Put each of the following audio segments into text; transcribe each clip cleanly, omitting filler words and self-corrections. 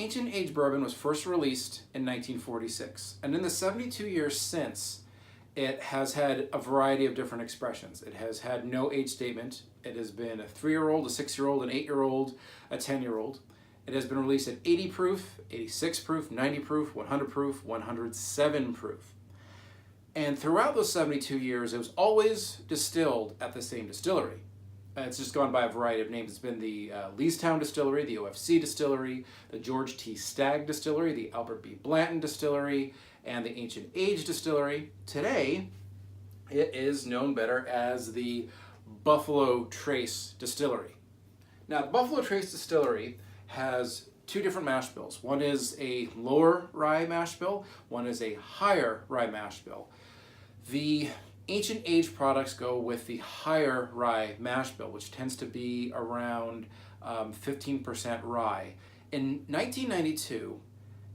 Ancient Age Bourbon was first released in 1946, and in the 72 years since, it has had a variety of different expressions. It has had no age statement. It has been a 3-year-old, a 6-year-old, an 8-year-old, a 10-year-old. It has been released at 80 proof, 86 proof, 90 proof, 100 proof, 107 proof. And throughout those 72 years, it was always distilled at the same distillery. It's just gone by a variety of names. It's been the Leestown Distillery, the OFC Distillery, the George T. Stagg Distillery, the Albert B. Blanton Distillery, and the Ancient Age Distillery. Today, it is known better as the Buffalo Trace Distillery. Now, the Buffalo Trace Distillery has two different mash bills. One is a lower rye mash bill, one is a higher rye mash bill. The Ancient Age products go with the higher rye mash bill, which tends to be around 15% rye. In 1992,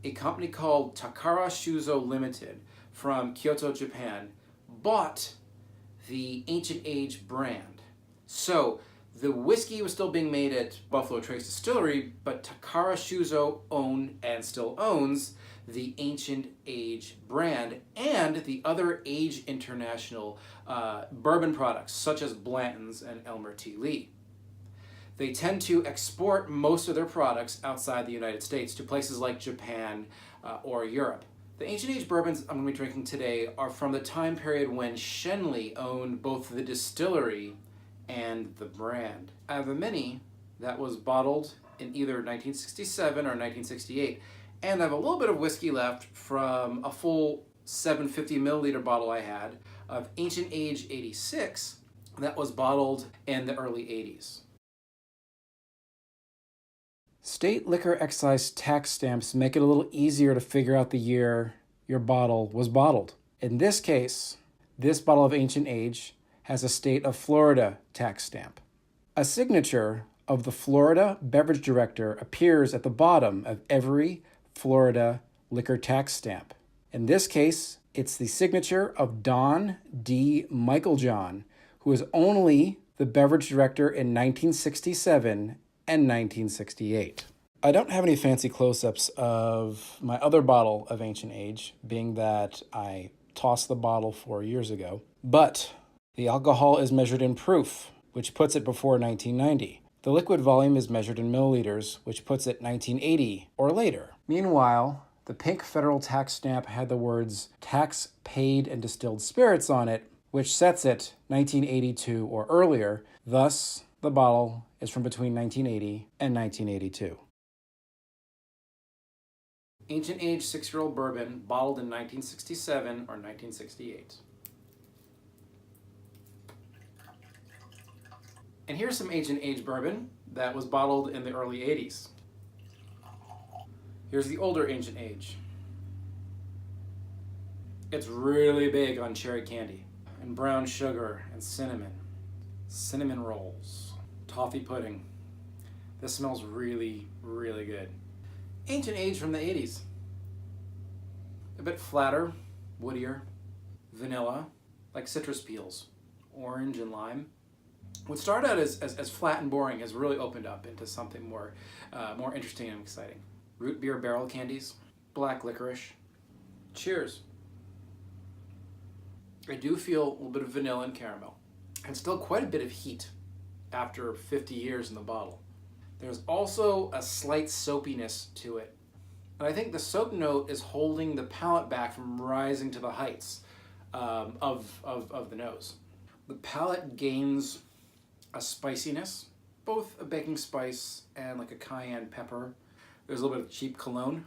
a company called Takara Shuzo Limited from Kyoto, Japan, bought the Ancient Age brand. So the whiskey was still being made at Buffalo Trace Distillery, but Takara Shuzo owned and still owns the Ancient Age brand and the other Age International bourbon products, such as Blanton's and Elmer T. Lee. They tend to export most of their products outside the United States to places like Japan or Europe. The Ancient Age bourbons I'm going to be drinking today are from the time period when Shenley owned both the distillery and the brand. I have a mini that was bottled in either 1967 or 1968, and I have a little bit of whiskey left from a full 750 milliliter bottle I had of Ancient Age 86 that was bottled in the early 80s. State liquor excise tax stamps make it a little easier to figure out the year your bottle was bottled. In this case, this bottle of Ancient Age has a state of Florida tax stamp. A signature of the Florida Beverage Director appears at the bottom of every Florida liquor tax stamp. In this case, it's the signature of Don D. Michaeljohn, who was only the beverage director in 1967 and 1968. I don't have any fancy close-ups of my other bottle of Ancient Age, being that I tossed the bottle 4 years ago, but the alcohol is measured in proof, which puts it before 1990. The liquid volume is measured in milliliters, which puts it 1980 or later. Meanwhile, the pink federal tax stamp had the words tax paid and distilled spirits on it, which sets it 1982 or earlier. Thus, the bottle is from between 1980 and 1982. Ancient Age 6-year-old bourbon, bottled in 1967 or 1968. And here's some Ancient Age bourbon that was bottled in the early 80s. Here's the older Ancient Age. It's really big on cherry candy and brown sugar and cinnamon rolls, toffee pudding. This smells really, really good. Ancient Age from the 80s. A bit flatter, woodier, vanilla, like citrus peels, orange and lime. What started out as flat and boring has really opened up into something more interesting and exciting. Root beer barrel candies, black licorice. Cheers. I do feel a little bit of vanilla and caramel, and still quite a bit of heat after 50 years in the bottle. There's also a slight soapiness to it, and I think the soap note is holding the palate back from rising to the heights of the nose. The palate gains a spiciness, both a baking spice and like a cayenne pepper. There's a little bit of cheap cologne.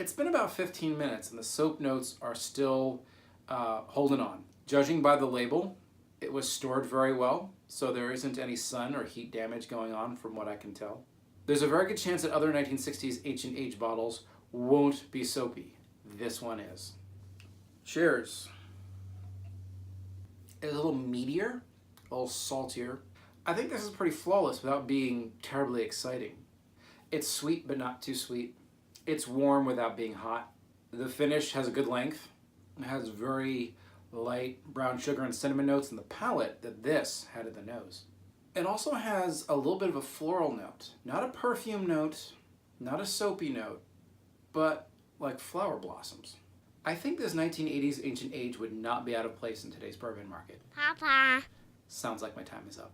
It's been about 15 minutes and the soap notes are still holding on. Judging by the label, it was stored very well, so there isn't any sun or heat damage going on from what I can tell. There's a very good chance that other 1960s Ancient Age bottles won't be soapy. This one is. Cheers. It's a little meatier, a little saltier. I think this is pretty flawless without being terribly exciting. It's sweet but not too sweet. It's warm without being hot. The finish has a good length. It has very light brown sugar and cinnamon notes in the palate that this had in the nose. It also has a little bit of a floral note. Not a perfume note, not a soapy note, but like flower blossoms. I think this 1980s ancient age would not be out of place in today's bourbon market. Papa. Sounds like my time is up.